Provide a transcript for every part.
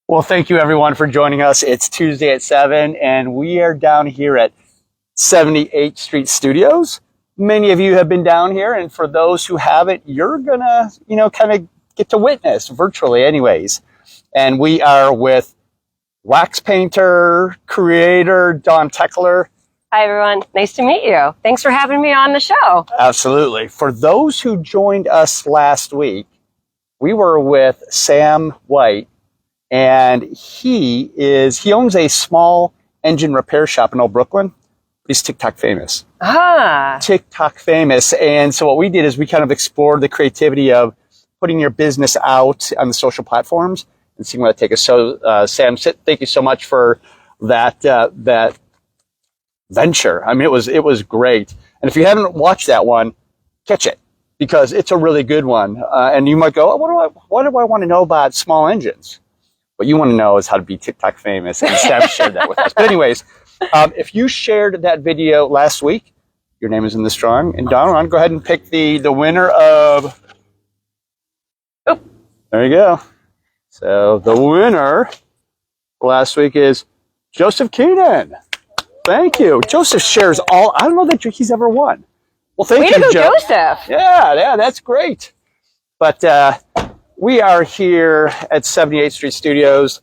Well, thank you everyone for joining us. It's Tuesday at 7 and we are down here at 78th Street Studios. Many of you have been down here, and for those who haven't, you're gonna, kind of get to witness virtually anyways. And we are with wax painter, creator, Dawn Tekler. Hi, everyone. Nice to meet you. Thanks for having me on the show. Absolutely. For those who joined us last week, we were with Sam White, and he owns a small engine repair shop in Old Brooklyn. He's TikTok famous. TikTok famous. And so what we did is we kind of explored the creativity of putting your business out on the social platforms and seeing where that takes us. So, Sam, thank you so much for that venture. I mean, it was great. And if you haven't watched that one, catch it, because it's a really good one. And you might go, what do I want to know about small engines? What you want to know is how to be TikTok famous, and Sam shared that with us. But anyways, if you shared that video last week, your name is in the drawing. And Don, go ahead and pick the winner of... Oh, there you go. So the winner last week is Joseph Keenan. Thank you. Joseph shares all... I don't know that he's ever won. Well, thank you, Joseph. Yeah, that's great. But we are here at 78th Street Studios.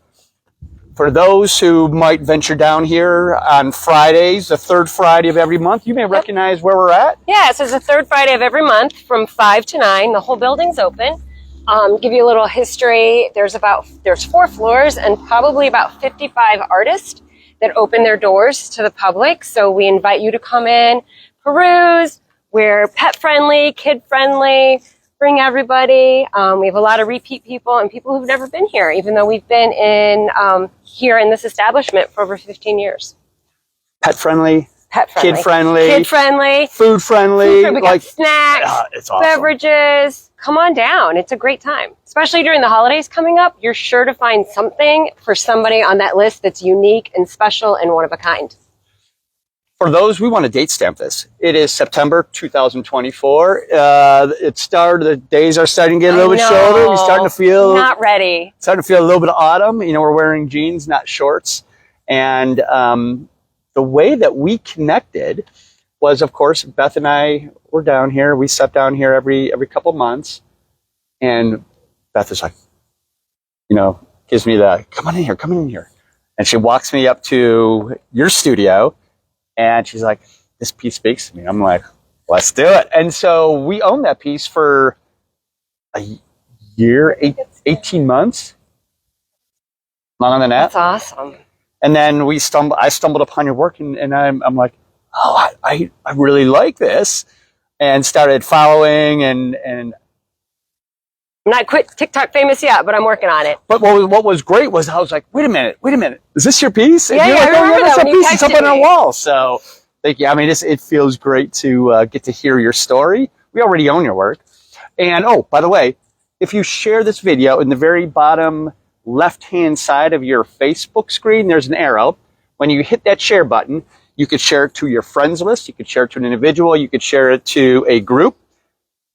For those who might venture down here on Fridays, the third Friday of every month, you may recognize where we're at. Yeah, so it's the third Friday of every month from 5 to 9. The whole building's open. Give you a little history. There's 4 floors and probably about 55 artists that open their doors to the public. So we invite you to come in, peruse. We're pet friendly, kid friendly. Bring everybody. We have a lot of repeat people and people who've never been here, even though we've been here in this establishment for over 15 years. Pet friendly, kid friendly, food friendly. We got snacks, it's awesome. Beverages. Come on down. It's a great time, especially during the holidays coming up. You're sure to find something for somebody on that list that's unique and special and one of a kind. For those, we want to date stamp this. It is September 2024. The days are starting to get a little bit shorter. We're starting to feel... Not ready. Starting to feel a little bit of autumn. We're wearing jeans, not shorts. And the way that we connected was, of course, Beth and I were down here. We sat down here every couple of months. And Beth is like, gives me the, come on in here. And she walks me up to your studio. And she's like, this piece speaks to me. I'm like, let's do it. And so we owned that piece for a year, 18 months. Longer than that. That's awesome. And then I stumbled upon your work, and I'm like, oh, I really like this. And started following, and I'm not quit TikTok famous yet, but I'm working on it. But what was great was I was like, wait a minute. Is this your piece? Yeah, you're I remember that's that a when piece. It's up on our wall. So thank you. I mean, it feels great to get to hear your story. We already own your work. And by the way, if you share this video, in the very bottom left-hand side of your Facebook screen, there's an arrow. When you hit that share button, you could share it to your friends list. You could share it to an individual. You could share it to a group.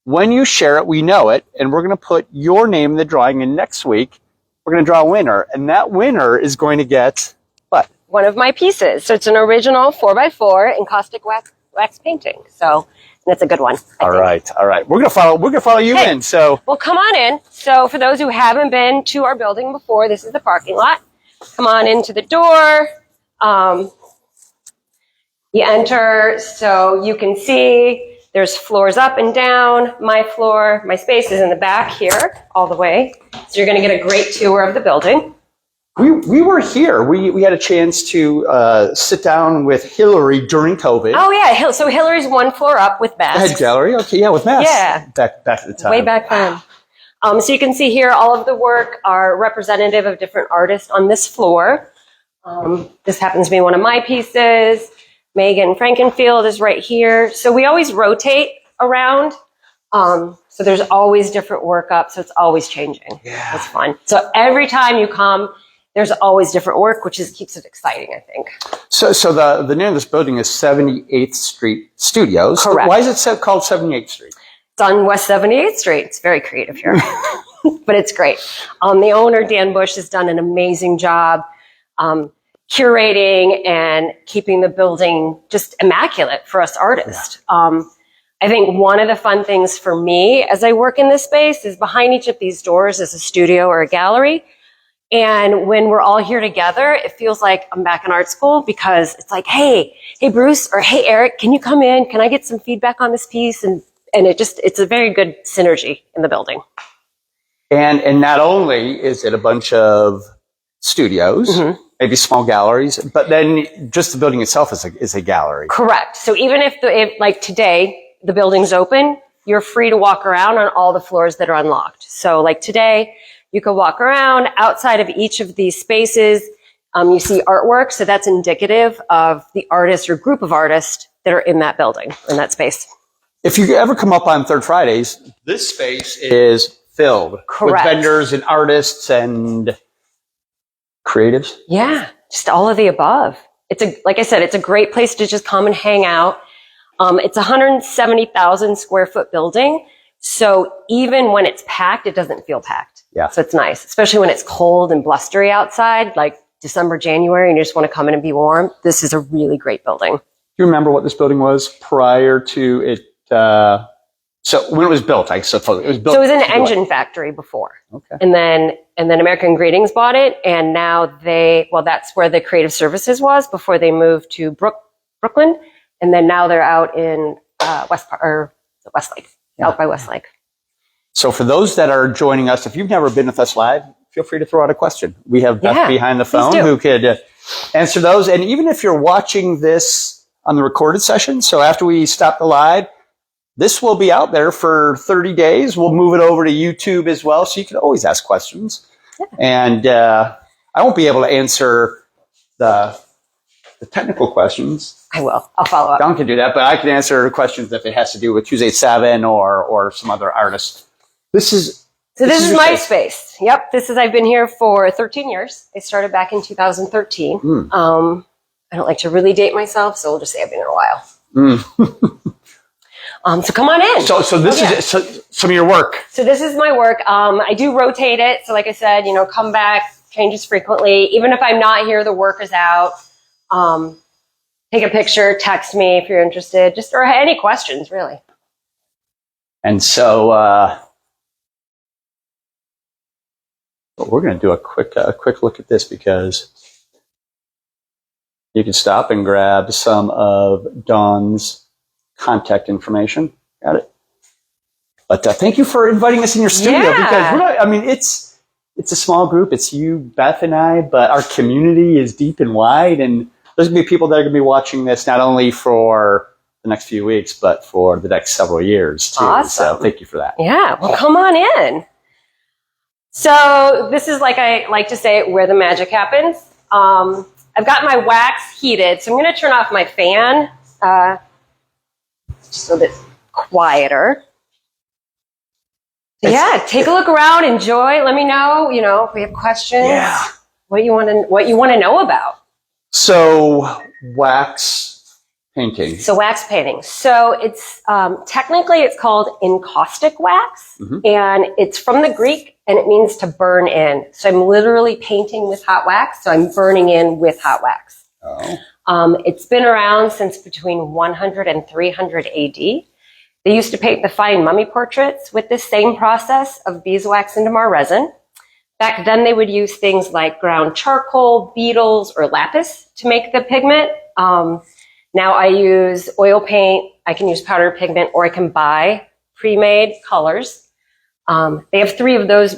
When you share it, we know it, and we're going to put your name in the drawing, and next week, we're going to draw a winner, and that winner is going to get what? One of my pieces. So it's an original 4x4 encaustic wax painting. So that's a good one. All right. We're going to follow you in. So well, come on in. So for those who haven't been to our building before, this is the parking lot. Come on into the door. You enter, so you can see. There's floors up and down. My floor, my space is in the back here, all the way. So you're going to get a great tour of the building. We were here. We had a chance to sit down with Hillary during COVID. Oh yeah, so Hillary's one floor up with masks. Head gallery, okay, yeah, with masks. Yeah, back at the time. Way back then. So you can see here, all of the work are representative of different artists on this floor. This happens to be one of my pieces. Megan Frankenfield is right here. So we always rotate around. So there's always different work up. So it's always changing. Yeah. It's fun. So every time you come, there's always different work, which keeps it exciting, I think. So the name of this building is 78th Street Studios. Correct. Why is it called 78th Street? It's on West 78th Street. It's very creative here. but it's great. The owner, Dan Bush, has done an amazing job curating and keeping the building just immaculate for us artists. I think one of the fun things for me as I work in this space is behind each of these doors is a studio or a gallery. And when we're all here together, it feels like I'm back in art school because it's like, hey Bruce, or hey Eric, can you come in? Can I get some feedback on this piece? And it's a very good synergy in the building. And not only is it a bunch of studios, maybe small galleries, but then just the building itself is a gallery. Correct. So even if like today, the building's open, you're free to walk around on all the floors that are unlocked. So like today, you can walk around outside of each of these spaces. You see artwork. So that's indicative of the artist or group of artists that are in that building, in that space. If you ever come up on Third Fridays, this space is filled with vendors and artists and creatives. Yeah, just all of the above. Like I said, it's a great place to just come and hang out. It's a 170,000 square foot building. So even when it's packed, it doesn't feel packed. Yeah. So it's nice, especially when it's cold and blustery outside, like December, January, and you just want to come in and be warm. This is a really great building. Do you remember what this building was prior to it? So when it was built, I suppose it was built. So it was an engine factory before. Okay. And then American Greetings bought it, and now that's where the creative services was before they moved to Brooklyn, and then now they're out in Westlake, out by Westlake. So for those that are joining us, if you've never been with us live, feel free to throw out a question. We have Beth behind the phone who could answer those. And even if you're watching this on the recorded session, so after we stop the live, this will be out there for 30 days. We'll move it over to YouTube as well, so you can always ask questions. Yeah. And I won't be able to answer the technical questions. I will. I'll follow up. Don can do that, but I can answer questions if it has to do with Tues 7 or some other artist. This is my space. Yep. I've been here for 13 years. I started back in 2013. I don't like to really date myself, so we'll just say I've been here a while. So come on in. So this is some of your work. So this is my work. I do rotate it. So like I said, come back, changes frequently. Even if I'm not here, the work is out. Take a picture, text me if you're interested, or any questions, really. And so we're going to do a quick look at this because you can stop and grab some of Dawn's contact information. Got it. But thank you for inviting us in your studio because it's a small group. It's you, Beth, and I, but our community is deep and wide, and there's going to be people that are going to be watching this not only for the next few weeks, but for the next several years too. Awesome. So thank you for that. Yeah. Well, come on in. So this is, like I like to say, where the magic happens. I've got my wax heated, so I'm going to turn off my fan. Just a little bit quieter. So take a look around, enjoy. Let me know, if we have questions. Yeah. What you want to know about. So wax painting. So it's technically it's called encaustic wax, and it's from the Greek, and it means to burn in. So I'm literally painting with hot wax. So I'm burning in with hot wax. Oh. It's been around since between 100 and 300 AD. They used to paint the fine mummy portraits with this same process of beeswax into mar resin. Back then, they would use things like ground charcoal, beetles, or lapis to make the pigment. Now I use oil paint. I can use powder pigment, or I can buy pre-made colors. They have 3 of those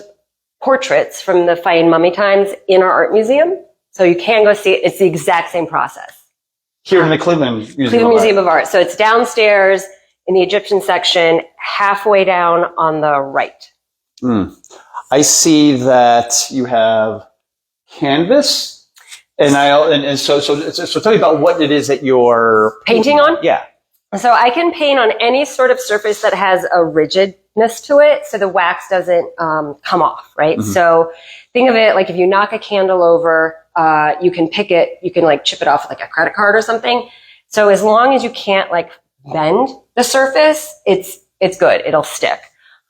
portraits from the fine mummy times in our art museum. So you can go see it. It's the exact same process. Here in the Cleveland Museum of Art. So it's downstairs in the Egyptian section, halfway down on the right. I see that you have canvas, and so tell me about what it is that you're painting on. Yeah. So I can paint on any sort of surface that has a rigidness to it, so the wax doesn't come off, right? So think of it like if you knock a candle over, you can pick it, you can like chip it off with like a credit card or something. So as long as you can't like bend the surface, it's good. It'll stick.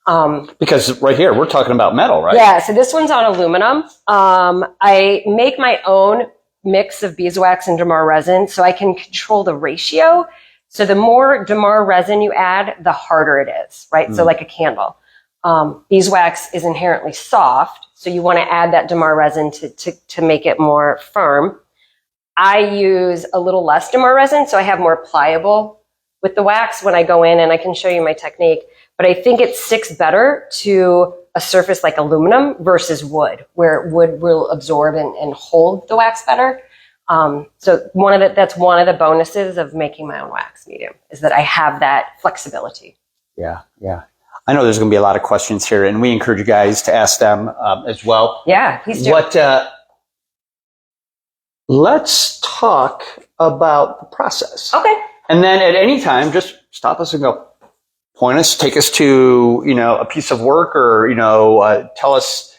Because right here, we're talking about metal, right? Yeah, so this one's on aluminum. I make my own mix of beeswax and Damar resin so I can control the ratio. So the more Damar resin you add, the harder it is, right? So like a candle. Beeswax is inherently soft, so you want to add that Damar resin to make it more firm. I use a little less Damar resin, so I have more pliable with the wax when I go in, and I can show you my technique. But I think it sticks better to a surface like aluminum versus wood, where wood will absorb and hold the wax better. So that's one of the bonuses of making my own wax medium, is that I have that flexibility. Yeah, yeah. I know there's going to be a lot of questions here, and we encourage you guys to ask them as well. Yeah, please do. Let's talk about the process. Okay. And then at any time, just stop us and go, point us, take us to, a piece of work, or, tell us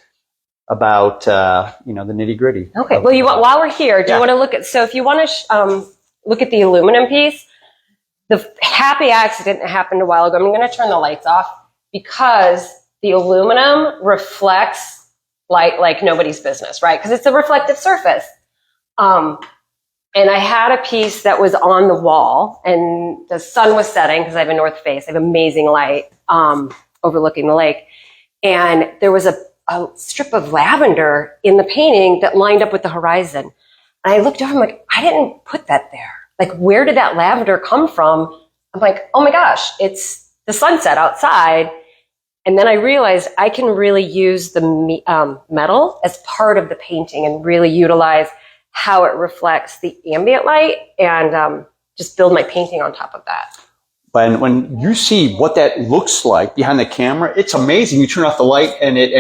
about, the nitty gritty. Okay. Well, while we're here, do you want to look at, so if you want to look at the aluminum piece, the happy accident that happened a while ago, I'm going to turn the lights off because the aluminum reflects light like nobody's business, right? Because it's a reflective surface. And I had a piece that was on the wall, and the sun was setting because I have a north face. I have amazing light overlooking the lake. And there was a strip of lavender in the painting that lined up with the horizon. And I looked over, I'm like, I didn't put that there. Like, where did that lavender come from? I'm like, oh my gosh, it's the sunset outside. And then I realized I can really use the metal as part of the painting and really utilize how it reflects the ambient light, and just build my painting on top of that. When you see what that looks like behind the camera, it's amazing. You turn off the light and it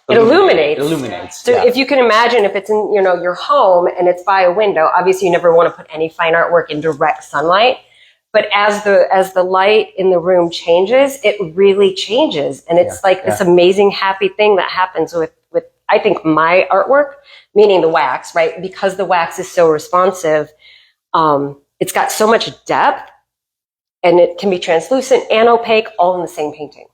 illuminates. It illuminates. So if you can imagine, if it's in your home and it's by a window, obviously you never want to put any fine artwork in direct sunlight. But as the light in the room changes, it really changes, and it's this amazing happy thing that happens with I think my artwork, meaning the wax, right? Because the wax is so responsive, it's got so much depth, and it can be translucent and opaque all in the same painting.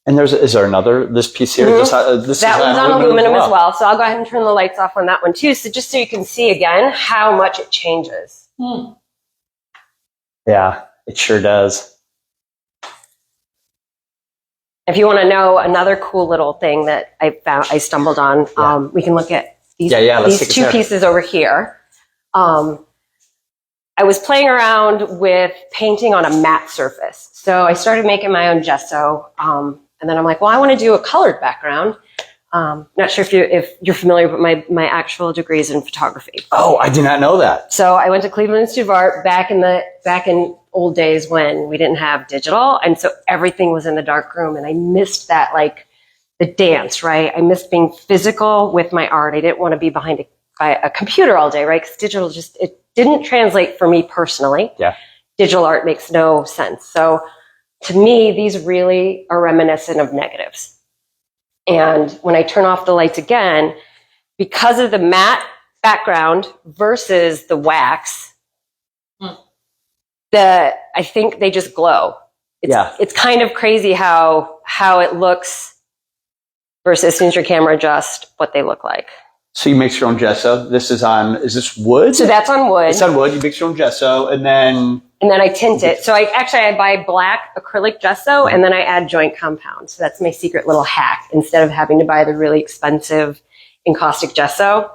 And is there this piece here? Mm-hmm. That one's on aluminum as well. So I'll go ahead and turn the lights off on that one too. So just so you can see again how much it changes. Yeah, it sure does. If you want to know another cool little thing that I stumbled on, we can look at these two pieces over here. I was playing around with painting on a matte surface. So I started making my own gesso. And then I'm like, well, I want to do a colored background. Not sure if you're familiar with my actual degrees in photography. Oh, I did not know that. So I went to Cleveland Institute of Art back in old days when we didn't have digital, and so everything was in the dark room, and I missed that, like the dance, right? I missed being physical with my art. I didn't want to be behind a computer all day, right? Because digital it didn't translate for me personally. Yeah, digital art makes no sense. So to me, these really are reminiscent of negatives. And when I turn off the lights again, because of the matte background versus the wax, I think they just glow. It's kind of crazy how it looks versus as soon as your camera adjusts what they look like. So you mix your own gesso. Is this wood? So that's on wood. It's on wood. You mix your own gesso, and then I tint it. So I buy black acrylic gesso, and then I add joint compound. So that's my secret little hack. Instead of having to buy the really expensive encaustic gesso,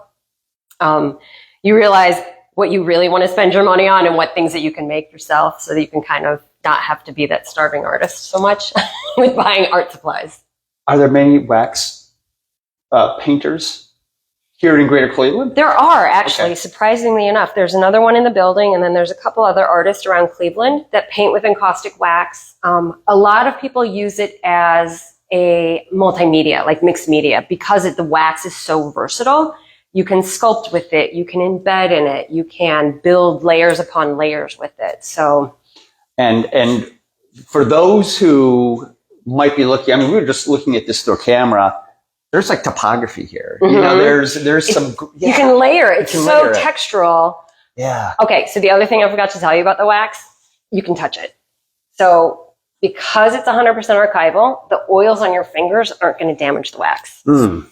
you realize what you really want to spend your money on and what things that you can make yourself, so that you can kind of not have to be that starving artist so much with buying art supplies. Are there many wax painters here in Greater Cleveland? There are, actually, surprisingly enough. There's another one in the building, and then there's a couple other artists around Cleveland that paint with encaustic wax. A lot of people use it as a multimedia, like mixed media, because the wax is so versatile. You can sculpt with it, you can embed in it, you can build layers upon layers with it. So, and for those who might be looking, we were just looking at this through a camera. There's like topography here. Mm-hmm. There's some. You can layer it. It's so textural. Yeah. Okay, so the other thing I forgot to tell you about the wax, you can touch it. So because it's 100% archival, the oils on your fingers aren't going to damage the wax. Mm.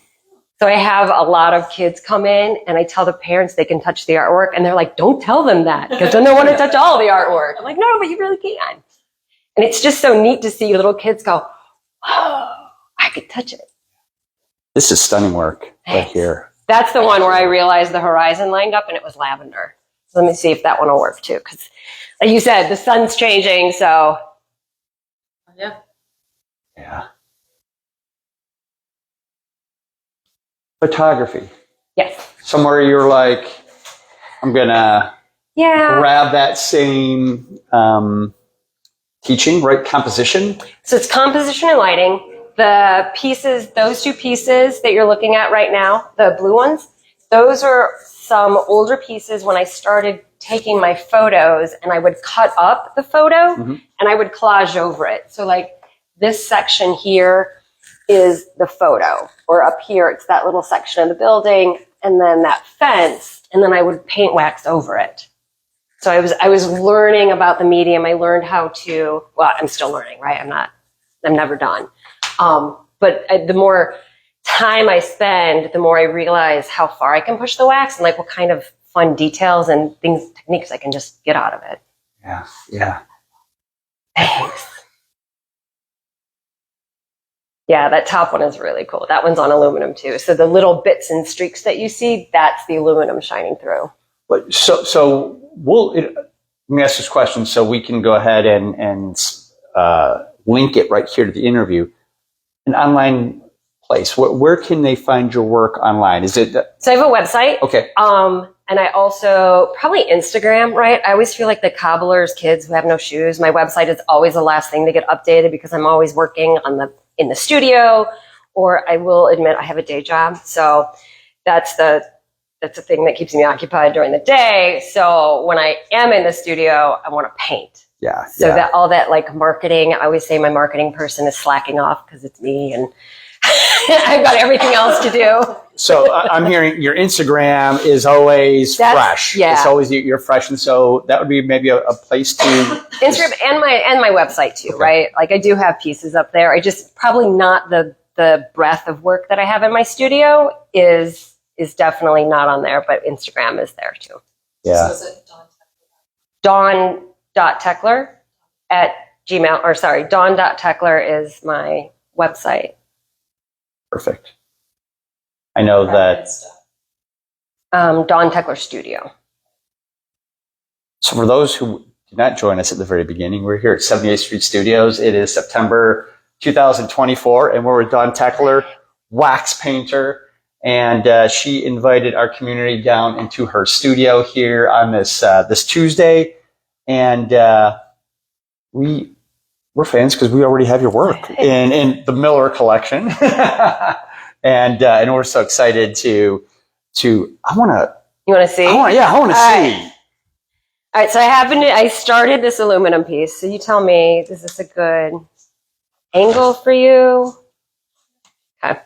So I have a lot of kids come in and I tell the parents they can touch the artwork and they're like, don't tell them that because then they want to touch all the artwork. I'm like, no, but you really can. And it's just so neat to see little kids go, oh, I could touch it. This is stunning work right here. That's the one where I realized the horizon lined up and it was lavender. So let me see if that one will work too. Because like you said, the sun's changing, so. Yeah. Yeah. Photography. Yes. Somewhere you're like, I'm going to grab that same teaching, right? Composition. So it's composition and lighting. The pieces, those two pieces that you're looking at right now, the blue ones, those are some older pieces when I started taking my photos and I would cut up the photo and I would collage over it. So like this section here is the photo, or up here it's that little section of the building and then that fence, and then I would paint wax over it. So I was learning about the medium. I learned how to, well, I'm still learning, right? I'm never done. But the more time I spend, the more I realize how far I can push the wax and like what kind of fun details and techniques I can just get out of it. Yeah, yeah. Thanks. Yeah, that top one is really cool. That one's on aluminum too. So the little bits and streaks that you see, that's the aluminum shining through. So let me ask this question so we can go ahead and link it right here to the interview. An online place. Where can they find your work online? Is it? So I have a website. Okay. And I also probably Instagram, right? I always feel like the cobbler's kids who have no shoes. My website is always the last thing to get updated because I'm always working in the studio, or I will admit I have a day job. So that's the thing that keeps me occupied during the day. So when I am in the studio, I want to paint. Yeah. So that all that like marketing, I always say my marketing person is slacking off because it's me and I've got everything else to do. So I'm hearing your Instagram is always fresh. Yeah. It's always you're fresh. And so that would be maybe a place to Instagram and my website too, okay. Right? Like I do have pieces up there. I just probably not the breadth of work that I have in my studio is definitely not on there, but Instagram is there too. Yeah. So is it Dawn.Tekler at Gmail, or sorry, Dawn.Tekler is my website. Perfect. I know that. Dawn Tekler Studio. So for those who did not join us at the very beginning, we're here at 78th Street Studios. It is September 2024, and we're with Dawn Tekler, wax painter. And she invited our community down into her studio here on this Tuesday. And we're fans because we already have your work in the Miller collection. and we're so excited to I want to. You want to see? I want to see. All right, so I started this aluminum piece. So you tell me, is this a good angle for you? Okay.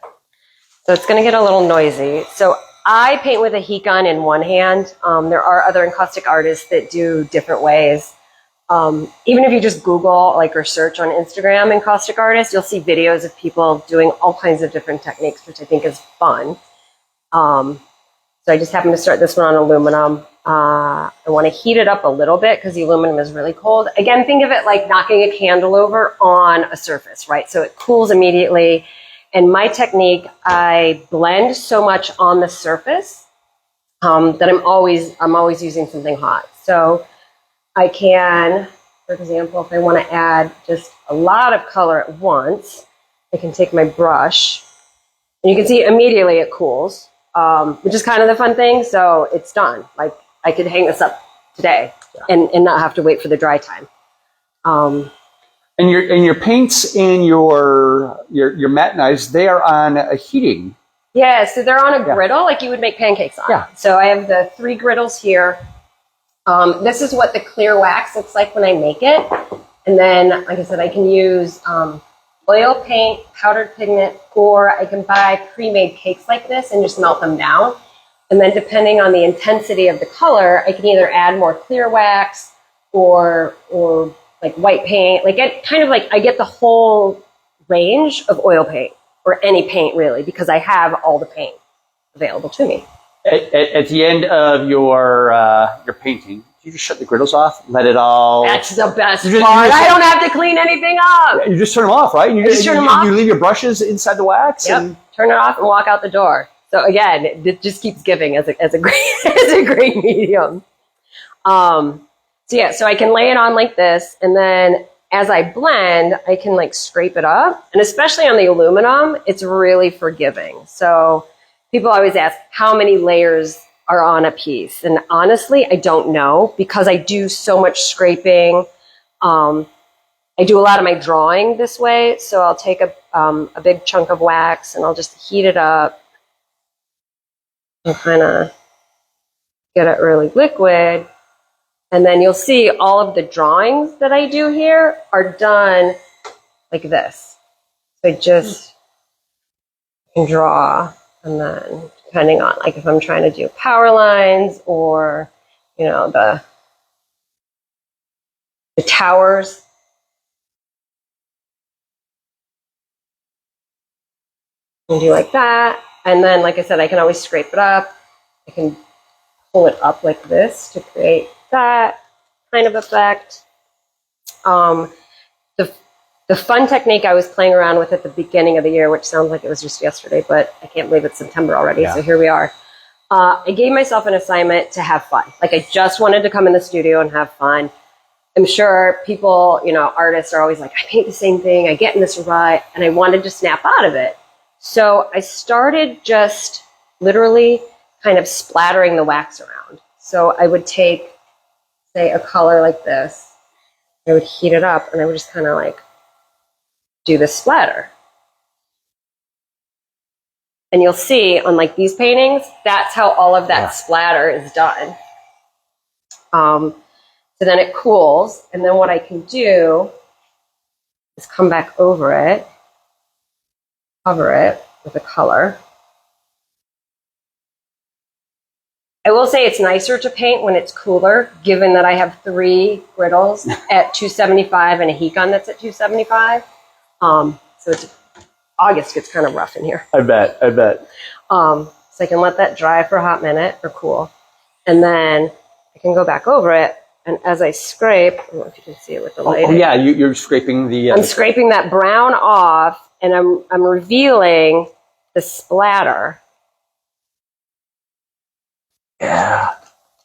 So it's going to get a little noisy. So I paint with a heat gun in one hand. There are other encaustic artists that do different ways. Even if you just Google or search on Instagram encaustic artists, you'll see videos of people doing all kinds of different techniques, which I think is fun. So I just happened to start this one on aluminum. I want to heat it up a little bit because the aluminum is really cold. Again, think of it like knocking a candle over on a surface, right? So it cools immediately. And my technique, I blend so much on the surface that I'm always using something hot. So I can, for example, if I want to add just a lot of color at once, I can take my brush, and you can see immediately it cools, which is kind of the fun thing. So it's done. Like I could hang this up today and not have to wait for the dry time. And your paints and your matte knives, they are on a heating. Yeah, so they're on a griddle like you would make pancakes on. Yeah. So I have the 3 griddles here. This is what the clear wax looks like when I make it. And then, like I said, I can use oil paint, powdered pigment, or I can buy pre-made cakes like this and just melt them down. And then depending on the intensity of the color, I can either add more clear wax or like white paint, like I get the whole range of oil paint or any paint really, because I have all the paint available to me. At the end of your painting, you just shut the griddles off, let it all. That's the best part. I don't have to clean anything up. You just turn them off, right? You just turn them off. You leave your brushes inside the wax. Yep. And turn it off and walk out the door. So again, it just keeps giving as a great medium. So I can lay it on like this, and then as I blend, I can like scrape it up. And especially on the aluminum, it's really forgiving. So people always ask how many layers are on a piece. And honestly, I don't know, because I do so much scraping. I do a lot of my drawing this way. So I'll take a big chunk of wax and I'll just heat it up and kind of get it really liquid. And then you'll see all of the drawings that I do here are done like this. So I just can draw, and then depending on, like if I'm trying to do power lines or, you know, the towers. And do like that. And then, like I said, I can always scrape it up. I can pull it up like this to create that kind of effect. The fun technique I was playing around with at the beginning of the year, which sounds like it was just yesterday, but I can't believe it's September already, so here we are. I gave myself an assignment to have fun. Like I just wanted to come in the studio and have fun. I'm sure people, you know, artists are always like, I paint the same thing, I get in this rut, and I wanted to snap out of it. So I started just literally kind of splattering the wax around. So I would take, say, a color like this. I would heat it up, and I would just kind of like do this splatter. And you'll see on like these paintings, that's how all of that splatter is done. So then it cools, and then what I can do is come back over it, cover it with a color. I will say it's nicer to paint when it's cooler, given that I have 3 griddles at 275 and a heat gun that's at 275. So it's August gets kind of rough in here. I bet. So I can let that dry for a hot minute or cool. And then I can go back over it. And as I scrape, I don't know if you can see it with the light. Oh yeah, you're scraping the... I'm scraping that brown off, and I'm revealing the splatter. Yeah.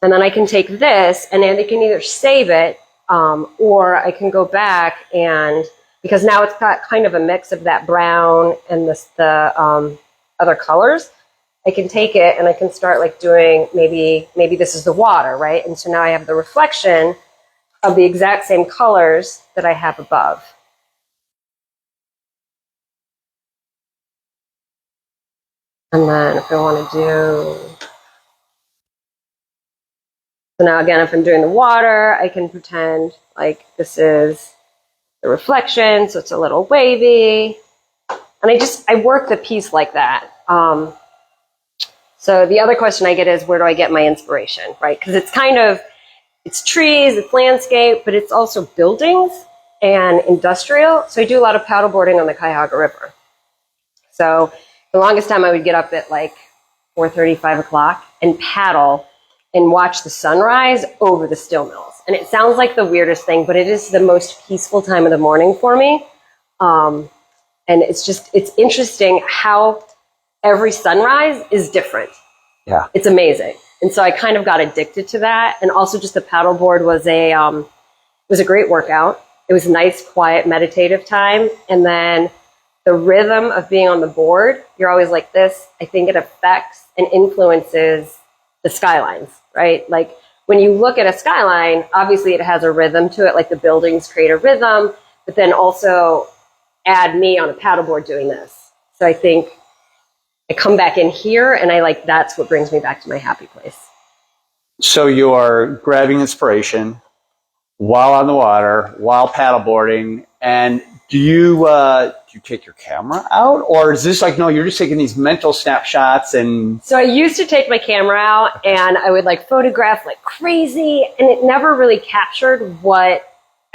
And then I can take this, and I can either save it, or I can go back and... Because now it's got kind of a mix of that brown and the other colors. I can take it and I can start like doing, maybe this is the water, right? And so now I have the reflection of the exact same colors that I have above. And then if I want to do... So now again, if I'm doing the water, I can pretend like this is the reflection, so it's a little wavy. And I work the piece like that. So the other question I get is, where do I get my inspiration, right? Because it's trees, it's landscape, but it's also buildings and industrial. So I do a lot of paddleboarding on the Cuyahoga River. So the longest time I would get up at like 4:30, 5 o'clock and paddle and watch the sunrise over the steel mills. And it sounds like the weirdest thing, but it is the most peaceful time of the morning for me. And it's interesting how every sunrise is different. Yeah. It's amazing. And so I kind of got addicted to that. And also just the paddleboard was a great workout. It was a nice, quiet, meditative time. And then the rhythm of being on the board, you're always like this. I think it affects and influences the skylines, right? Like when you look at a skyline, obviously it has a rhythm to it, like the buildings create a rhythm, but then also add me on a paddleboard doing this. So I think I come back in here and that's what brings me back to my happy place. So you are grabbing inspiration while on the water, while paddleboarding, and do you take your camera out, or is this like, no, you're just taking these mental snapshots? And so I used to take my camera out and I would like photograph like crazy, and it never really captured what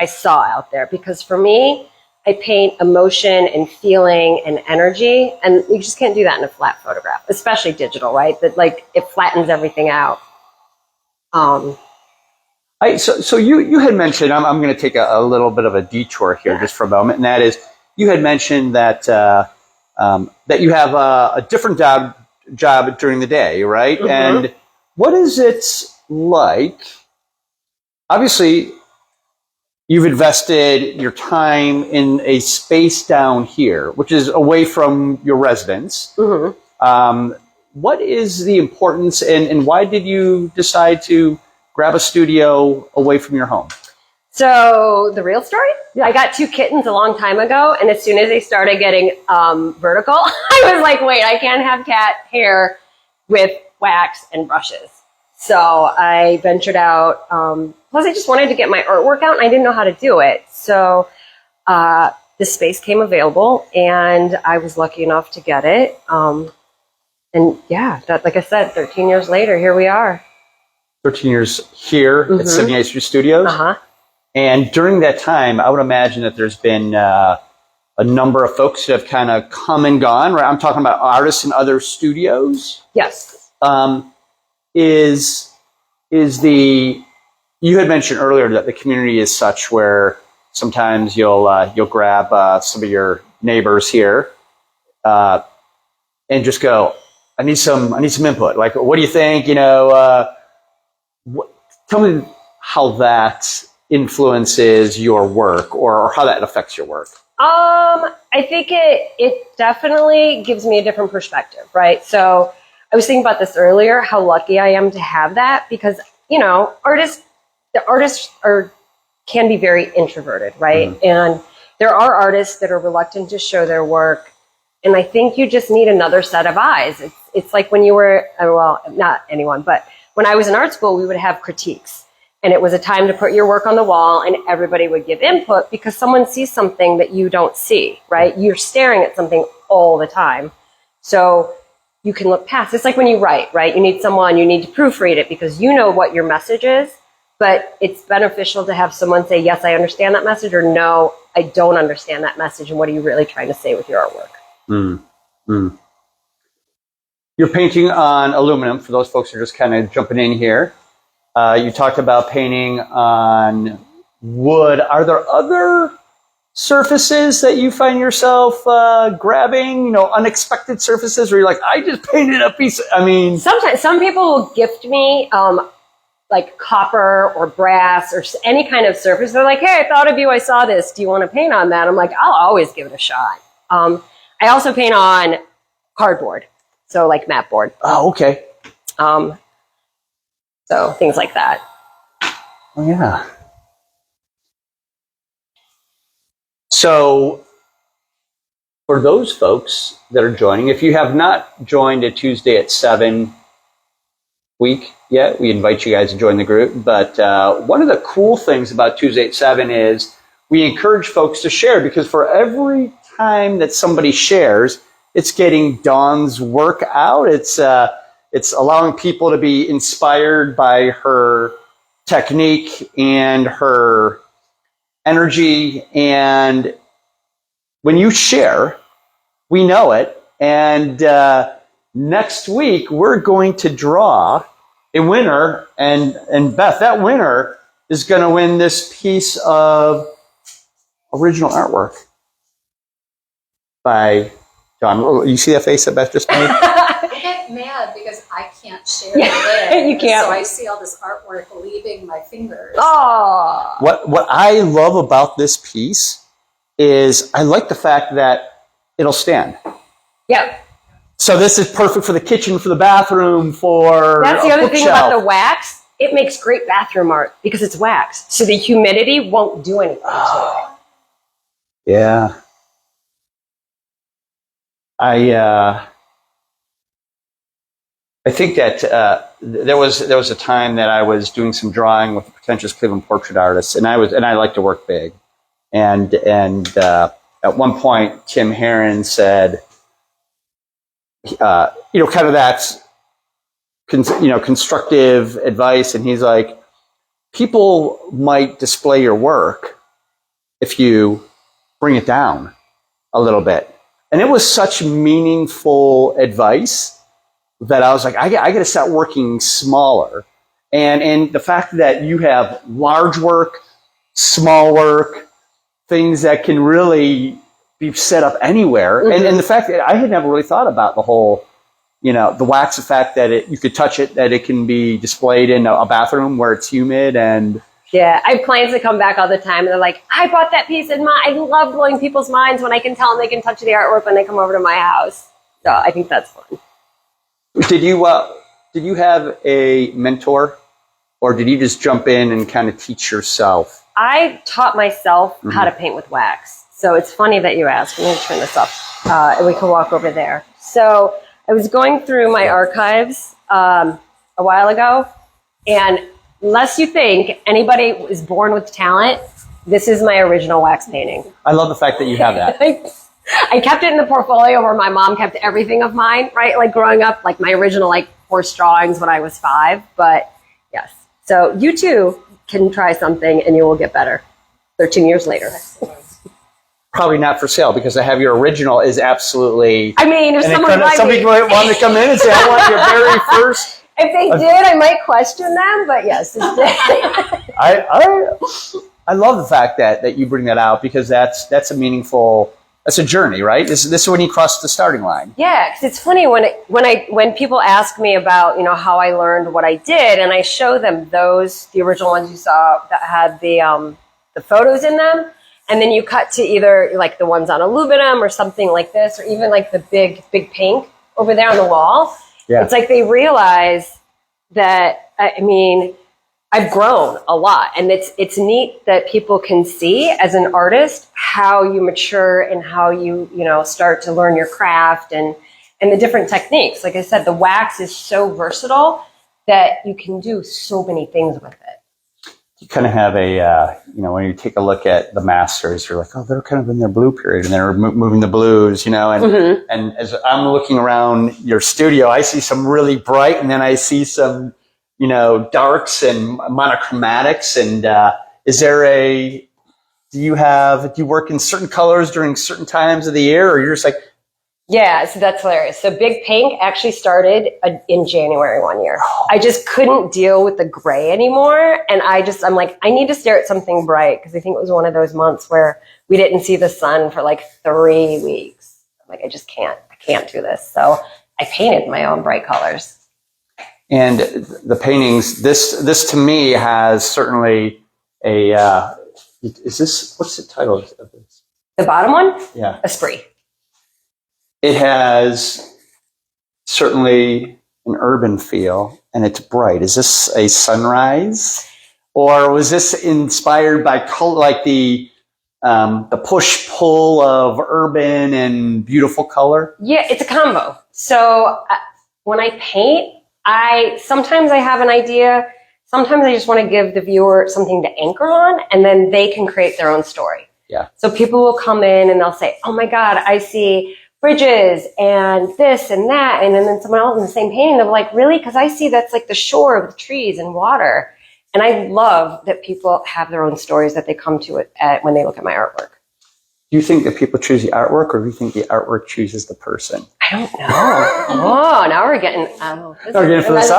I saw out there. Because for me, I paint emotion and feeling and energy, and you just can't do that in a flat photograph, especially digital, right? That like it flattens everything out. So you had mentioned, I'm going to take a little bit of a detour here just for a moment, and that is, you had mentioned that that you have a different job during the day, right? Mm-hmm. And what is it like? Obviously, you've invested your time in a space down here, which is away from your residence. Mm-hmm. What is the importance, and why did you decide to grab a studio away from your home? So the real story? Yeah. I got 2 kittens a long time ago, and as soon as they started getting vertical, I was like, wait, I can't have cat hair with wax and brushes. So I ventured out. Plus, I just wanted to get my artwork out, and I didn't know how to do it. So this space came available, and I was lucky enough to get it. And yeah, like I said, 13 years later, here we are. 13 years here at 78th Street Studios. Uh-huh. And during that time, I would imagine that there's been a number of folks that have kind of come and gone, right? I'm talking about artists in other studios. Yes. You had mentioned earlier that the community is such where sometimes you'll grab some of your neighbors here and just go, I need some input. Like, what do you think? Tell me how that influences your work or how that affects your work. I think it definitely gives me a different perspective, right? So I was thinking about this earlier, how lucky I am to have that, because, artists can be very introverted, right? Mm-hmm. And there are artists that are reluctant to show their work. And I think you just need another set of eyes. It's like when you were, well, not anyone, but when I was in art school, we would have critiques. And it was a time to put your work on the wall, and everybody would give input because someone sees something that you don't see, right? You're staring at something all the time. So you can look past. It's like when you write, right? You need to proofread it because you know what your message is, but it's beneficial to have someone say, yes, I understand that message, or no, I don't understand that message, and what are you really trying to say with your artwork? You're painting on aluminum, for those folks who are just kind of jumping in here. You talked about painting on wood. Are there other surfaces that you find yourself grabbing, unexpected surfaces where you're like, I just painted a piece sometimes some people will gift me like copper or brass or any kind of surface. They're like, hey, I thought of you, I saw this, do you want to paint on that? I'm like, I'll always give it a shot. I also paint on cardboard, so like mat board. Oh, okay. So things like that. Oh, yeah. So for those folks that are joining, if you have not joined a Tuesday at 7 week yet, we invite you guys to join the group. But one of the cool things about Tuesday at 7 is we encourage folks to share, because for every time that somebody shares, it's getting Dawn's work out. It's allowing people to be inspired by her technique and her energy. And when you share, we know it. And next week, we're going to draw a winner. And Beth, that winner is going to win this piece of original artwork by John. You see that face that Beth just made? I get mad because I can't share it. You can't. So I see all this artwork leaving my fingers. Oh. What I love about this piece is I like the fact that it'll stand. Yep. So this is perfect for the kitchen, for the bathroom, for That's the other thing about the wax. It makes great bathroom art because it's wax. So the humidity won't do anything to it. Yeah. I think that there was a time that I was doing some drawing with a pretentious Cleveland portrait artist, and I like to work big, and at one point Tim Herron said, kind of that constructive advice, and he's like, people might display your work, if you bring it down a little bit. And it was such meaningful advice that I was like, I got to start working smaller. And the fact that you have large work, small work, things that can really be set up anywhere. Mm-hmm. And the fact that I had never really thought about the whole, the wax, the fact that you could touch it, that it can be displayed in a bathroom where it's humid. And yeah, I have clients that come back all the time and they're like, I bought that piece and I love blowing people's minds when I can tell them they can touch the artwork when they come over to my house. So I think that's fun. Did you have a mentor, or did you just jump in and kind of teach yourself? I taught myself how to paint with wax. So it's funny that you asked. I'm going to turn this up and we can walk over there. So I was going through my archives a while ago, and unless you think anybody is born with talent, this is my original wax painting. I love the fact that you have that. I kept it in the portfolio where my mom kept everything of mine, right? Like growing up, like my original horse drawings when I was 5. But yes, so you too can try something and you will get better 13 years later. Probably not for sale, because I have your original is absolutely. I mean, if somebody might want to come in and say, I want your very first. If they did, I might question them, but yes. I love the fact that you bring that out, because that's a meaningful. That's a journey, right? This is when you cross the starting line. Yeah, because it's funny when people ask me about how I learned what I did, and I show them the original ones you saw that had the photos in them, and then you cut to either the ones on aluminum or something like this, or even the big pink over there on the wall. Yeah. It's they realize that I've grown a lot, and it's neat that people can see as an artist how you mature and how you start to learn your craft and the different techniques. Like I said, the wax is so versatile that you can do so many things with it. You kind of have a when you take a look at the masters, you're like, oh, they're kind of in their blue period, and they're moving the blues, and mm-hmm. and as I'm looking around your studio, I see some really bright, and then I see some darks and monochromatics. And do you work in certain colors during certain times of the year, or you're just like? Yeah, so that's hilarious. So Big Pink actually started in January one year. I just couldn't deal with the gray anymore. And I'm like, I need to stare at something bright, because I think it was one of those months where we didn't see the sun for 3 weeks. I'm like, I can't do this. So I painted my own bright colors. And the paintings, this to me has certainly what's the title of this? The bottom one? Yeah. Esprit. It has certainly an urban feel, and it's bright. Is this a sunrise, or was this inspired by color, like the push-pull of urban and beautiful color? Yeah, it's a combo. So when I paint, sometimes I have an idea. Sometimes I just want to give the viewer something to anchor on, and then they can create their own story. Yeah. So people will come in and they'll say, oh my God, I see bridges and this and that. And then someone else in the same painting, they're like, really? Because I see that's the shore of the trees and water. And I love that people have their own stories that they come to when they look at my artwork. Do you think that people choose the artwork, or do you think the artwork chooses the person? I don't know. Oh, now we're getting physical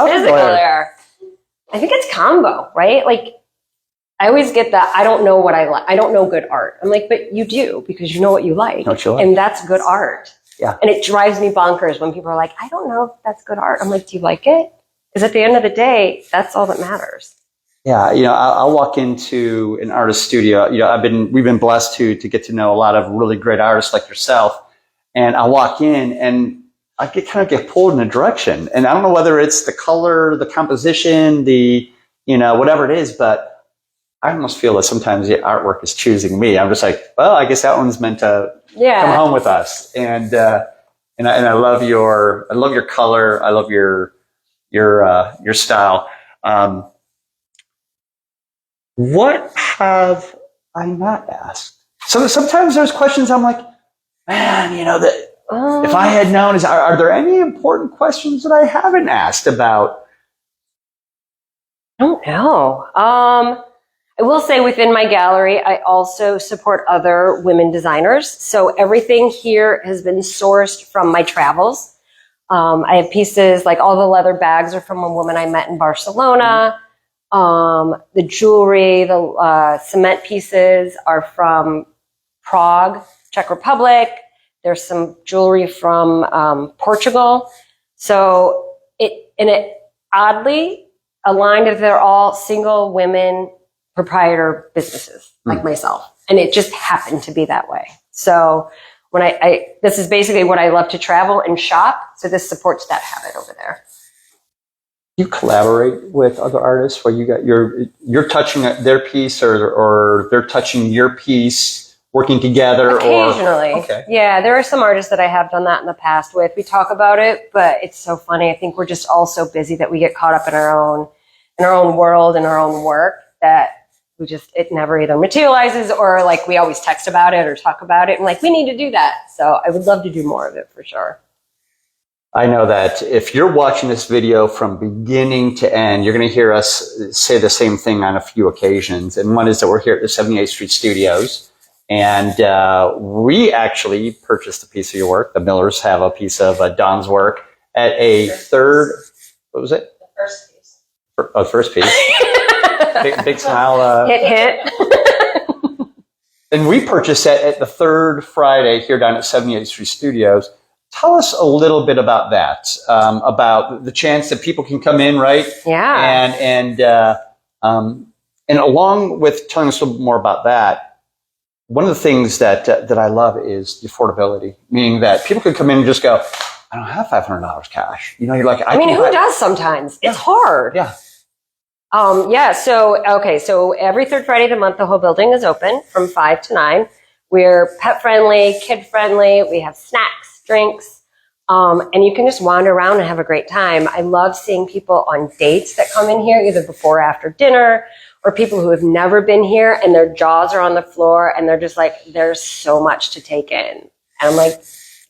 there. I think it's combo, right? I always get that I don't know what I like. I don't know good art. I'm like, but you do, because you know what you like. And that's good art. Yeah. And it drives me bonkers when people are like, I don't know if that's good art. I'm like, do you like it? Because at the end of the day, that's all that matters. Yeah, I'll walk into an artist studio. We've been blessed to get to know a lot of really great artists like yourself. And I walk in and I get pulled in a direction. And I don't know whether it's the color, the composition, whatever it is, but I almost feel that sometimes the artwork is choosing me. I'm just like, well, I guess that one's meant to come home with us. And I love your color. I love your style. What have I not asked? So sometimes there's questions I'm like, man, if I had known, are there any important questions that I haven't asked about? I don't know. I will say within my gallery, I also support other women designers. So everything here has been sourced from my travels. I have pieces, like all the leather bags are from a woman I met in Barcelona. The jewelry, the cement pieces are from Prague, Czech Republic. There's some jewelry from Portugal. So it oddly aligned if they're all single women proprietor businesses like myself. And it just happened to be that way. So when this is basically what I love to travel and shop. So this supports that habit over there. You collaborate with other artists where you're touching their piece or they're touching your piece, working together? Occasionally. Okay. Yeah, there are some artists that I have done that in the past with. We talk about it, but it's so funny. I think we're just all so busy that we get caught up in our own world and our own work that it never either materializes or like we always text about it or talk about it and like we need to do that. So I would love to do more of it for sure. I know that if you're watching this video from beginning to end, you're going to hear us say the same thing on a few occasions. And one is that we're here at the 78th Street Studios. And we actually purchased a piece of your work. The Millers have a piece of Don's work at a third, what was it? The first piece. First piece. Big smile. Hit. And we purchased that at the third Friday here down at 78th Street Studios. Tell us a little bit about that, about the chance that people can come in, right? Yeah. And along with telling us a little bit more about that, one of the things that I love is the affordability, meaning that people could come in and just go, I don't have $500 cash. You know, you're like, I mean, who does sometimes? Yeah. It's hard. Yeah. So every third Friday of the month, the whole building is open from 5 to 9. We're pet friendly, kid friendly. We have snacks, drinks, and you can just wander around and have a great time. I love seeing people on dates that come in here, either before or after dinner, or people who have never been here and their jaws are on the floor and they're just like, there's so much to take in. And I'm like,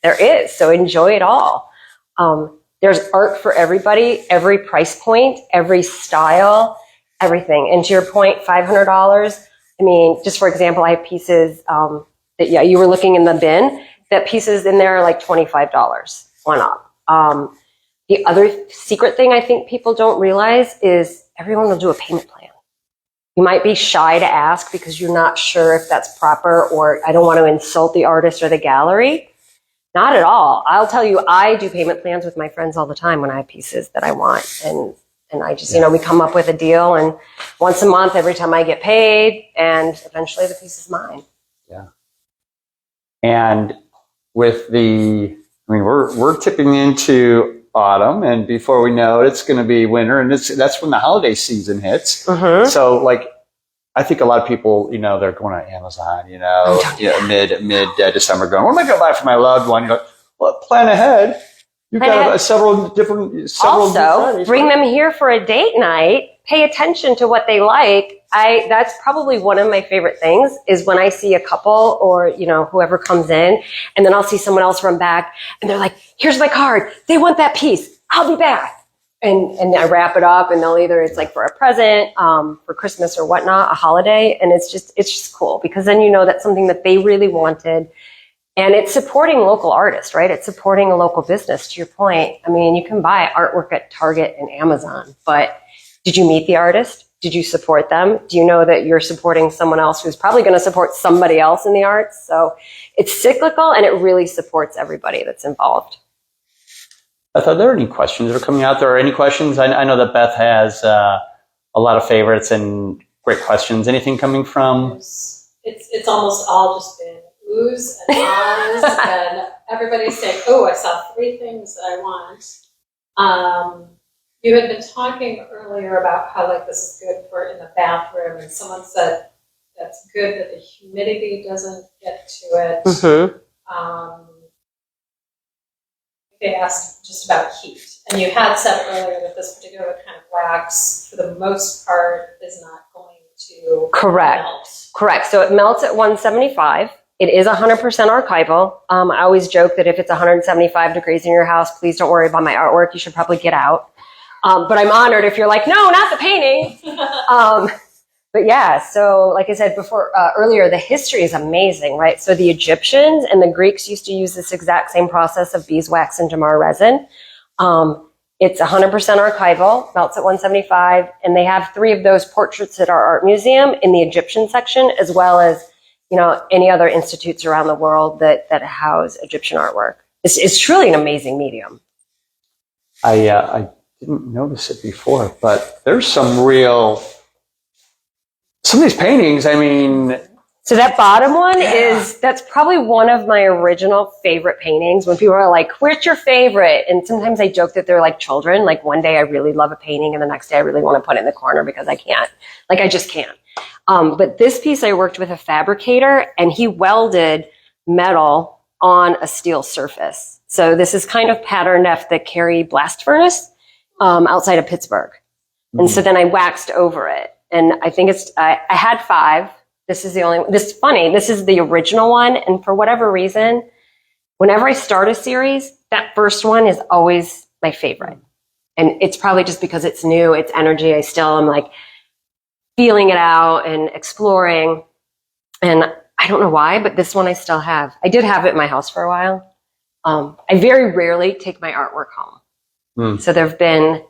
there is, so enjoy it all. There's art for everybody, every price point, every style, everything. And to your point, $500. I mean, just for example, I have pieces that you were looking in the bin. That pieces in there are like $25 one up. The other secret thing I think people don't realize is everyone will do a payment plan. You might be shy to ask because you're not sure if that's proper or I don't want to insult the artist or the gallery. Not at all. I'll tell you, I do payment plans with my friends all the time when I have pieces that I want. And I just, we come up with a deal and once a month, every time I get paid and eventually the piece is mine. Yeah. And with we're tipping into autumn and before we know it, it's going to be winter and that's when the holiday season hits. Mm-hmm. So like, I think a lot of people, they're going on Amazon, mid December going, what am I going to buy for my loved one? You're like, well, plan ahead. You've got several Also, bring them here for a date night. Pay attention to what they like. That's probably one of my favorite things is when I see a couple or, whoever comes in and then I'll see someone else run back and they're like, here's my card. They want that piece. I'll be back. And I wrap it up and it's like for a present, for Christmas or whatnot, a holiday. And it's just cool because then that's something that they really wanted. And it's supporting local artists, right? It's supporting a local business, to your point. I mean, you can buy artwork at Target and Amazon, but did you meet the artist? Did you support them? Do you know that you're supporting someone else who's probably going to support somebody else in the arts? So it's cyclical and it really supports everybody that's involved. Beth, are there any questions that are coming out? There are any questions? I know that Beth has a lot of favorites and great questions. Anything coming from? It's almost all just been oohs and ahs, and everybody's saying, "Oh, I saw 3 things that I want." You had been talking earlier about how this is good for in the bathroom, and someone said that's good that the humidity doesn't get to it. Mm-hmm. They asked just about heat. And you had said earlier that this particular kind of wax, for the most part, is not going to melt. Correct. So it melts at 175. It is 100% archival. I always joke that if it's 175 degrees in your house, please don't worry about my artwork. You should probably get out. But I'm honored if you're like, no, not the painting. But yeah, so like I said before, earlier, the history is amazing, right? So the Egyptians and the Greeks used to use this exact same process of beeswax and damar resin. It's 100% archival, melts at 175, and they have 3 of those portraits at our art museum in the Egyptian section, as well as, you know, any other institutes around the world that house Egyptian artwork. It's truly an amazing medium. I didn't notice it before, but there's some of these paintings, I mean. So that bottom one that's probably one of my original favorite paintings. When people are like, where's your favorite? And sometimes I joke that they're like children. Like one day I really love a painting and the next day I really want to put it in the corner because I can't. Like I just can't. But this piece I worked with a fabricator and he welded metal on a steel surface. So this is kind of patterned after the Cary blast furnace outside of Pittsburgh. And so then I waxed over it. And I think I had 5. This is the only one. This is funny. This is the original one. And for whatever reason, whenever I start a series, that first one is always my favorite. And it's probably just because it's new, it's energy. I still am like feeling it out and exploring. And I don't know why, but this one I still have. I did have it in my house for a while. I very rarely take my artwork home. So there have been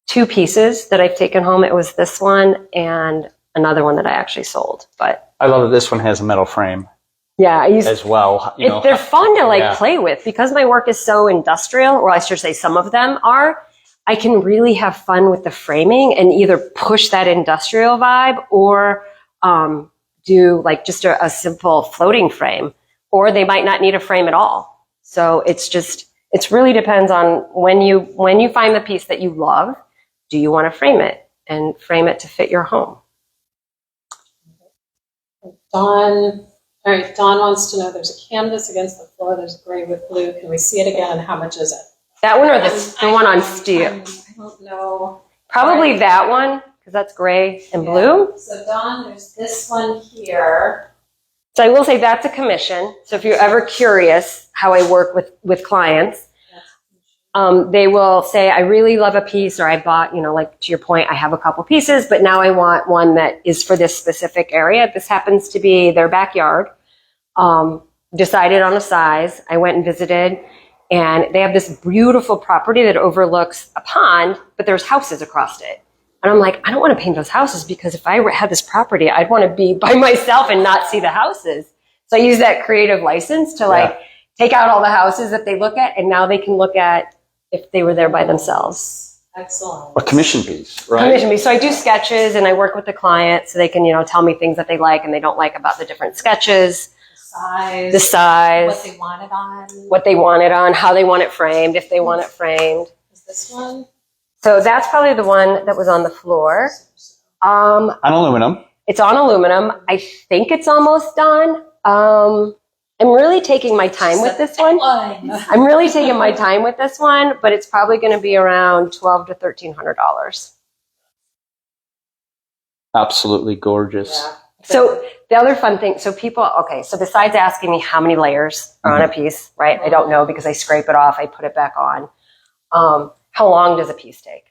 2 pieces that I've taken home. It was this one and another one that I actually sold. But I love that this one has a metal frame. Yeah, as well. You know, they're fun to play with because my work is so industrial, or I should say some of them are. I can really have fun with the framing and either push that industrial vibe or do like just a simple floating frame, or they might not need a frame at all. So it really depends on when you find the piece that you love, do you want to frame it and frame it to fit your home? Dawn wants to know, there's a canvas against the floor, there's gray with blue. Can we see it again? And how much is it? That one or the one on steel? I don't know. Probably that one, because that's gray and blue. So Dawn, there's this one here. So I will say that's a commission. So if you're ever curious how I work with clients, they will say, I really love a piece, or I bought, like to your point, I have a couple pieces, but now I want one that is for this specific area. This happens to be their backyard. Decided on a size. I went and visited, and they have this beautiful property that overlooks a pond, but there's houses across it. And I'm like, I don't want to paint those houses, because if I had this property, I'd want to be by myself and not see the houses. So I use that creative license to take out all the houses that they look at, and now they can look at if they were there by themselves. Excellent. A commission piece, right? Commission piece. So I do sketches, and I work with the client so they can, tell me things that they like and they don't like about the different sketches. The size. What they want it on, how they want it framed, if they want it framed. Is this one? So that's probably the one that was on the floor. On aluminum. It's on aluminum. I think it's almost done. I'm really taking my time with this one. I'm really taking my time with this one, but it's probably going to be around $1,200 to $1,300. Absolutely gorgeous. Yeah. So the other fun thing, so besides asking me how many layers are on a piece, right? I don't know, because I scrape it off, I put it back on. How long does a piece take?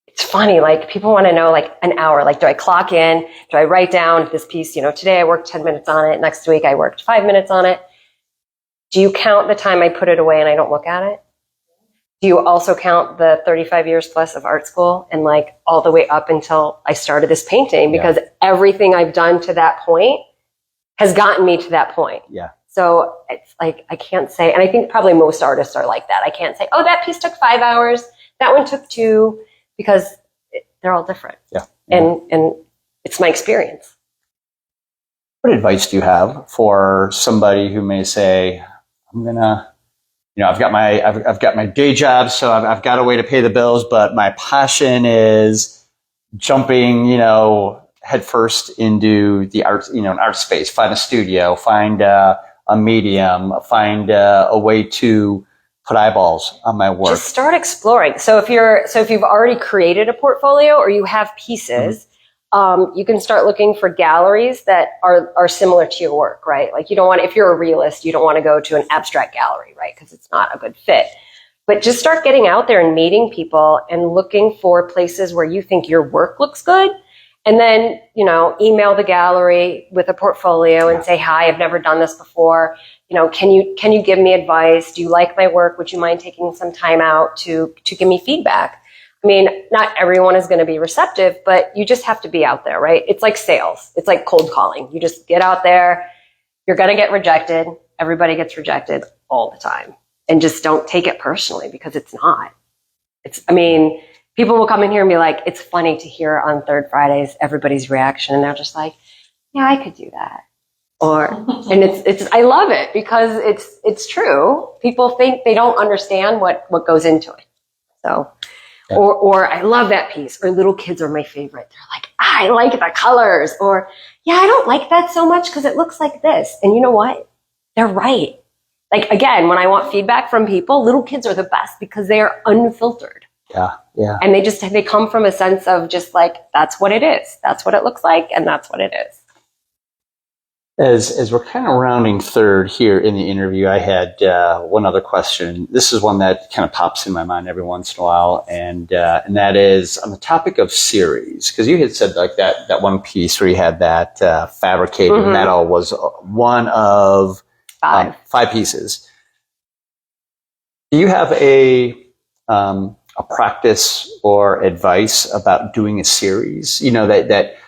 It's funny, people want to know an hour. Do I clock in? Do I write down this piece? Today I worked 10 minutes on it. Next week I worked 5 minutes on it. Do you count the time I put it away and I don't look at it? Do you also count the 35 years plus of art school and all the way up until I started this painting? Because everything I've done to that point has gotten me to that point. Yeah. So it's I can't say, and I think probably most artists are like that. I can't say, oh, that piece took 5 hours. That one took 2. Because they're all different. Yeah. And it's my experience. What advice do you have for somebody who may say, I'm gonna, I've got my day job, so I've got a way to pay the bills, but my passion is jumping, headfirst into the art, an art space. Find a studio, find a medium, find a way to put eyeballs on my work. Just start exploring. So if you've already created a portfolio or you have pieces, you can start looking for galleries that are similar to your work, right? You don't want, if you're a realist, you don't want to go to an abstract gallery, right? Because it's not a good fit. But just start getting out there and meeting people and looking for places where you think your work looks good And then, email the gallery with a portfolio and say, hi, I've never done this before. Can you give me advice? Do you like my work? Would you mind taking some time out to give me feedback? I mean, not everyone is going to be receptive, but you just have to be out there, right? It's like sales. It's like cold calling. You just get out there. You're going to get rejected. Everybody gets rejected all the time. And just don't take it personally, because it's not. People will come in here and be like, it's funny to hear on Third Fridays everybody's reaction, and they're just like, yeah, I could do that. And it's I love it, because it's true. People think they don't understand what goes into it. So, yeah. Or I love that piece, or little kids are my favorite. They're like, I like the colors, or yeah, I don't like that so much because it looks like this. And you know what? They're right. Like, again, when I want feedback from people, little kids are the best because they are unfiltered. Yeah, yeah. And they come from a sense of just like, that's what it is. That's what it looks like, and that's what it is. As we're kind of rounding third here in the interview, I had one other question. This is one that kind of pops in my mind every once in a while, and that is on the topic of series, because you had said like that one piece where you had that fabricated metal was one of five pieces. Do you have a practice or advice about doing a series?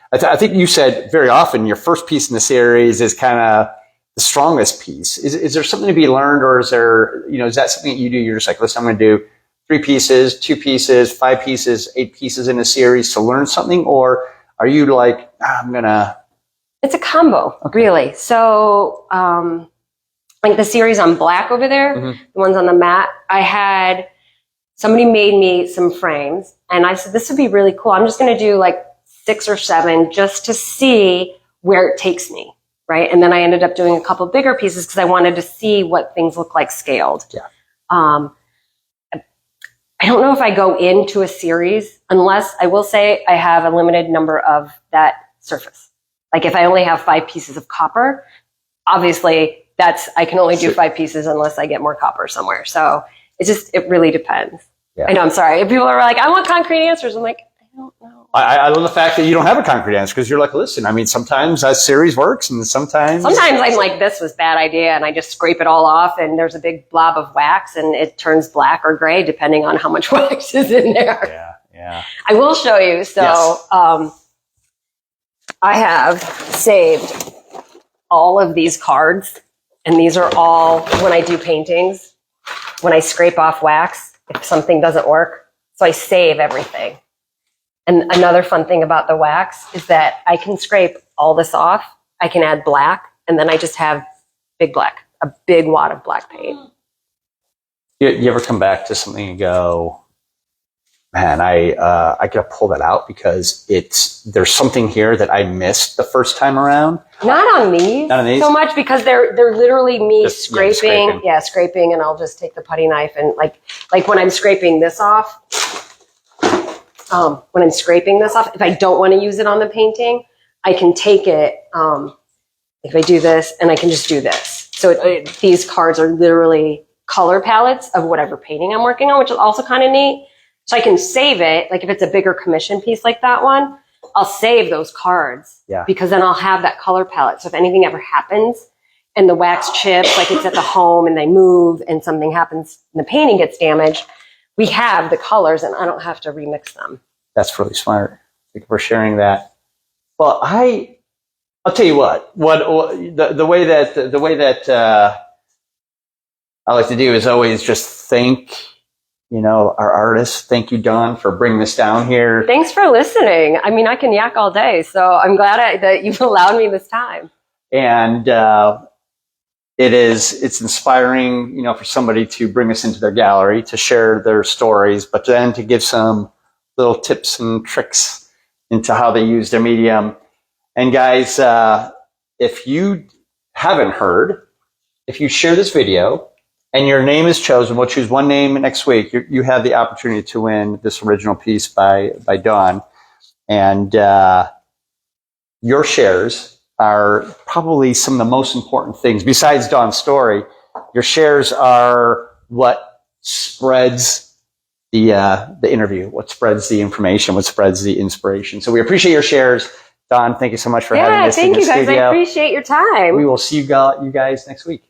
I think you said very often your first piece in the series is kind of the strongest piece. Is there something to be learned, or is there, is that something that you do? You're just like, listen, I'm going to do 3 pieces, 2 pieces, 5 pieces, 8 pieces in a series to learn something? Or are you like, It's a combo, really. So, like the series on black over there, the ones on the mat, somebody made me some frames, and I said, this would be really cool. I'm just going to do like 6 or 7 just to see where it takes me, right? And then I ended up doing a couple bigger pieces because I wanted to see what things look like scaled. Yeah. I don't know if I go into a series unless, I will say, I have a limited number of that surface. Like if I only have 5 pieces of copper, obviously I can only do 5 pieces unless I get more copper somewhere. So it really depends. Yeah. I know, I'm sorry. If people are like, I want concrete answers, I'm like, I don't know. I love the fact that you don't have a concrete answer, because you're like, listen, sometimes that series works, and sometimes I'm like, this was a bad idea, and I just scrape it all off, and there's a big blob of wax, and it turns black or gray depending on how much wax is in there. Yeah, yeah. I will show you. So yes. I have saved all of these cards, and these are all when I do paintings, when I scrape off wax, if something doesn't work. So I save everything. And another fun thing about the wax is that I can scrape all this off. I can add black, and then I just have big black, a big wad of black paint. You ever come back to something and go, man, I gotta pull that out because there's something here that I missed the first time around? Not on these so much, because they're literally me just, scraping. Yeah, scraping, and I'll just take the putty knife and like when I'm scraping this off. If I don't want to use it on the painting, I can take it. If I do this, and I can just do this. So these cards are literally color palettes of whatever painting I'm working on, which is also kind of neat. So I can save it. Like if it's a bigger commission piece like that one, I'll save those cards because then I'll have that color palette. So if anything ever happens and the wax chips, like it's at the home and they move and something happens and the painting gets damaged, we have the colors and I don't have to remix them. That's really smart. Thank you for sharing that. Well, I'll tell you what the way that I like to do is always just thank, our artists. Thank you, Dawn, for bringing this down here. Thanks for listening. I mean, I can yak all day, so I'm glad that you've allowed me this time. And it's inspiring, for somebody to bring us into their gallery, to share their stories, but then to give some little tips and tricks into how they use their medium. And guys, if you haven't heard, if you share this video and your name is chosen, we'll choose one name next week, you have the opportunity to win this original piece by Dawn. And your shares are probably some of the most important things. Besides Dawn's story, your shares are what spreads the interview, what spreads the information, what spreads the inspiration. So we appreciate your shares. Don, thank you so much for having us in the thank you guys. studio. I appreciate your time. We will see you guys next week.